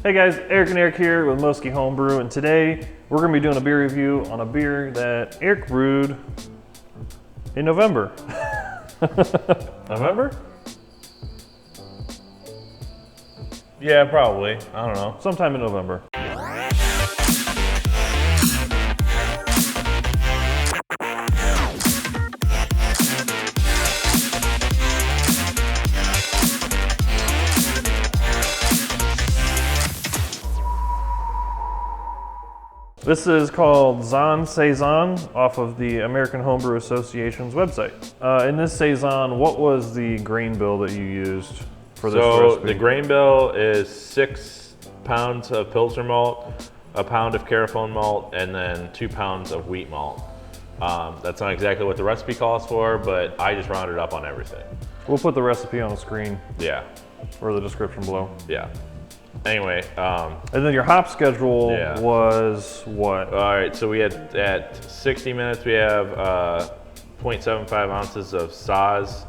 Hey guys, Eric and Eric here with Saison Homebrew, and today we're going to be doing a beer review on a beer that Eric brewed in November. November? Yeah, probably. I don't know. Sometime in November. This is called Saison off of the American Homebrew Association's website. In this Saison, what was the grain bill that you used for this recipe? So the grain bill is 6 pounds of Pilsner malt, a pound of Carafone malt, and then 2 pounds of wheat malt. That's not exactly what the recipe calls for, but I just rounded up on everything. We'll put the recipe on the screen. Yeah. Or the description below. Yeah. Anyway. And then your hop schedule was what? All right, so we had at 60 minutes, we have 0.75 ounces of Saaz,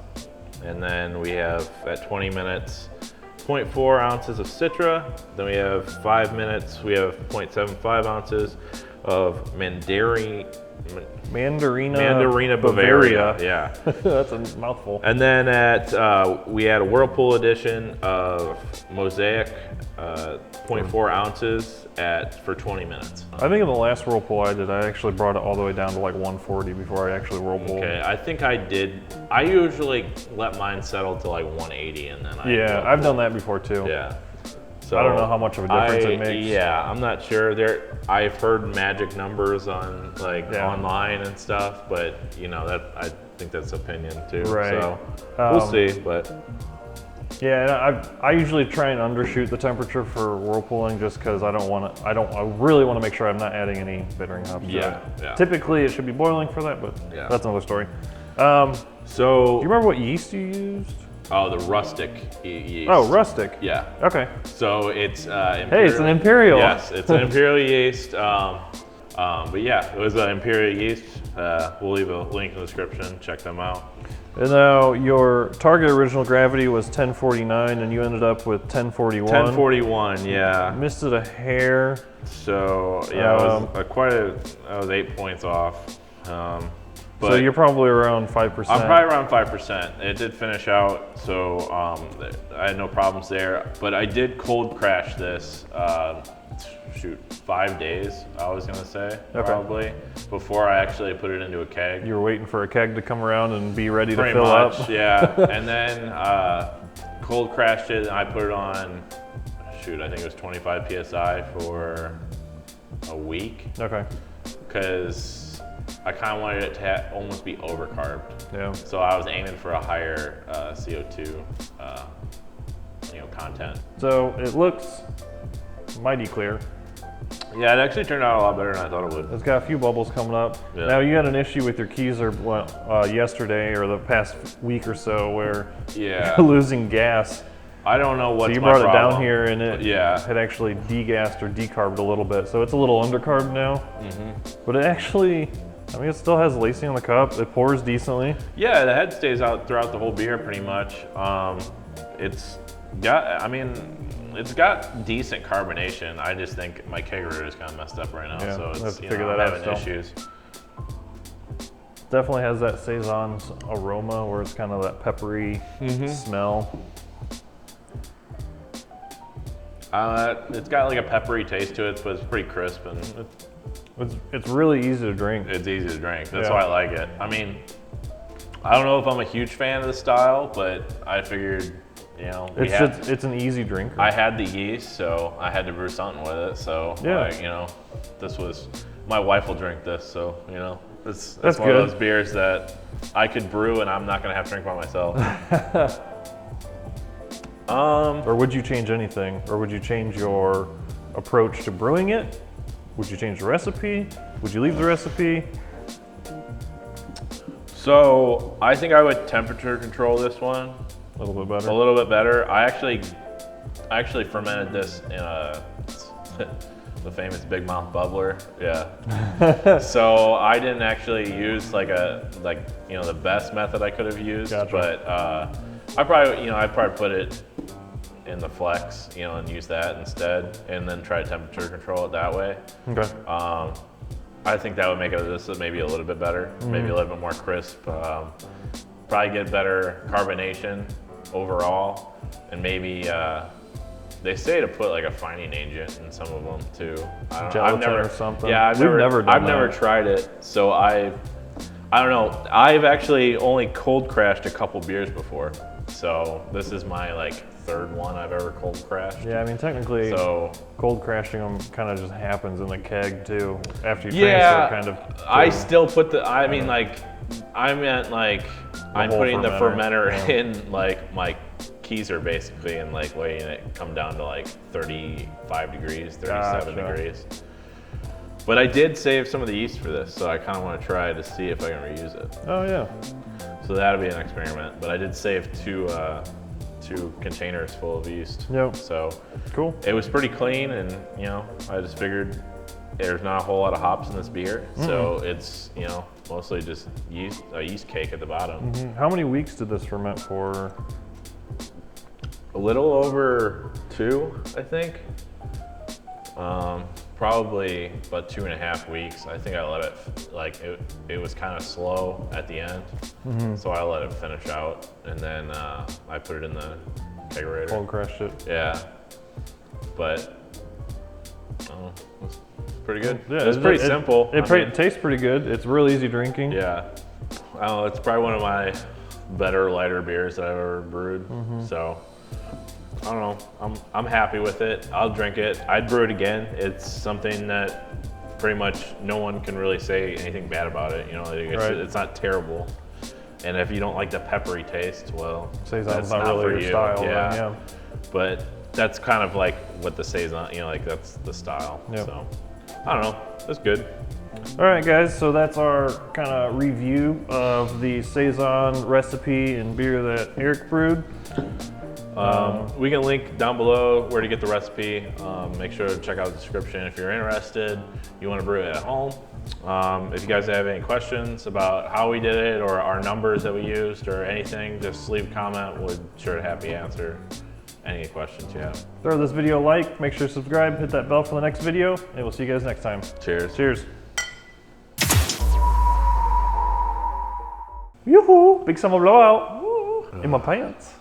and then we have at 20 minutes, 0.4 ounces of Citra. Then we have 5 minutes, we have 0.75 ounces of Mandarina Bavaria. Yeah. That's a mouthful. And then we had a Whirlpool edition of Mosaic, 0.4 ounces for 20 minutes. I think in the last Whirlpool I did, I actually brought it all the way down to like 140 before I actually Whirlpool. Okay, I think I did. I usually let mine settle to like 180 and then Yeah, I've done that before too. Yeah. So I don't know how much of a difference it makes. Yeah, I'm not sure. I've heard magic numbers on online and stuff, but you know I think that's opinion too. Right. So we'll see, but. Yeah, I usually try and undershoot the temperature for whirlpooling just because I really want to make sure I'm not adding any bittering hops to it. Yeah. Typically it should be boiling for that, but that's another story. So do you remember what yeast you used? Oh, the rustic yeast. Oh, rustic. Yeah. Okay. So it's hey, it's an imperial. Yes, it's an imperial yeast. But yeah, it was an imperial yeast. We'll leave a link in the description. Check them out. And now your target original gravity was 1049, and you ended up with 1041. 1041, yeah. Missed it a hair. So yeah, I was 8 points off. So you're probably around 5%. I'm probably around 5%. It did finish out, so I had no problems there. But I did cold crash this. 5 days, I was gonna say, probably, before I actually put it into a keg. You were waiting for a keg to come around and be ready to Pretty fill much, up? Yeah, and then cold crashed it, and I put it on, I think it was 25 PSI for a week. Okay. Because I kind of wanted it to almost be overcarbed. Yeah. So I was aiming for a higher CO2 content. So it looks mighty clear. Yeah, it actually turned out a lot better than I thought it would. It's got a few bubbles coming up. Yeah. Now you had an issue with your keezer yesterday or the past week or so where you're losing gas. I don't know what's So you my brought it problem. down here and it had actually degassed or decarbed a little bit. So it's a little undercarbed now. But it actually, it still has lacing on the cup. It pours decently. Yeah, the head stays out throughout the whole beer pretty much. It's got decent carbonation. I just think my kegerator is kind of messed up right now, so it's I'm having issues. Definitely has that Saison's aroma where it's kind of that peppery smell. It's got like a peppery taste to it, but it's pretty crisp and it's really easy to drink. It's easy to drink. That's why I like it. I don't know if I'm a huge fan of the style, but I figured. It's an easy drinker. I had the yeast, so I had to brew something with it. So, this was, my wife will drink this. So, it's one of those beers that I could brew and I'm not going to have to drink by myself. Or would you change anything? Or would you change your approach to brewing it? Would you change the recipe? Would you leave the recipe? So, I think I would temperature control this one. A little bit better. A little bit better. I actually fermented this in the famous Big Mouth bubbler. Yeah. So I didn't actually use the best method I could have used. Gotcha. But I'd probably put it in the flex, you know, and use that instead, and then try to temperature control it that way. Okay. I think that would make it just maybe a little bit better, maybe a little bit more crisp. Probably get better carbonation overall, and maybe they say to put like a fining agent in some of them too. I don't know. Gelatin or something. Yeah, I've never tried it, so I don't know. I've actually only cold crashed a couple beers before, so this is my like third one I've ever cold crashed. Yeah, I mean technically, so cold crashing them kind of just happens in the keg too after you transfer kind of. I still put the. I mean like, I meant like I'm putting the fermenter in like my keezer basically, and like letting it come down to like 35 degrees, 37 degrees. But I did save some of the yeast for this, so I kind of want to try to see if I can reuse it. Oh yeah. So that'll be an experiment. But I did save two containers full of yeast. Yep. So cool. it was pretty clean, and you know, I just figured there's not a whole lot of hops in this beer, so it's, you know, mostly just a yeast cake at the bottom. How many weeks did this ferment for? A little over 2, I think. Probably about 2.5 weeks. I think I let it, like, it was kind of slow at the end, so I let it finish out, and then I put it in the kegerator. Cold crashed it. Yeah, but it's pretty good. Yeah, it's pretty simple. It tastes pretty good. It's real easy drinking. Yeah, I don't know, it's probably one of my better, lighter beers that I've ever brewed. So I don't know. I'm happy with it. I'll drink it. I'd brew it again. It's something that pretty much no one can really say anything bad about it. You know, it's not terrible. And if you don't like the peppery taste, well, Saison's not really your style. Yeah. But that's kind of like what the Saison, you know, like that's the style. Yep. So I don't know. It's good. All right, guys. So that's our kind of review of the Saison recipe and beer that Eric brewed. We can link down below where to get the recipe. Make sure to check out the description if you're interested. You want to brew it at home. If you guys have any questions about how we did it or our numbers that we used or anything, just leave a comment. We're sure to happy answer any questions you have. Throw this video a like, make sure to subscribe, hit that bell for the next video, and we'll see you guys next time. Cheers. Cheers. Yoo-hoo! Big summer blowout. Woo. In my pants.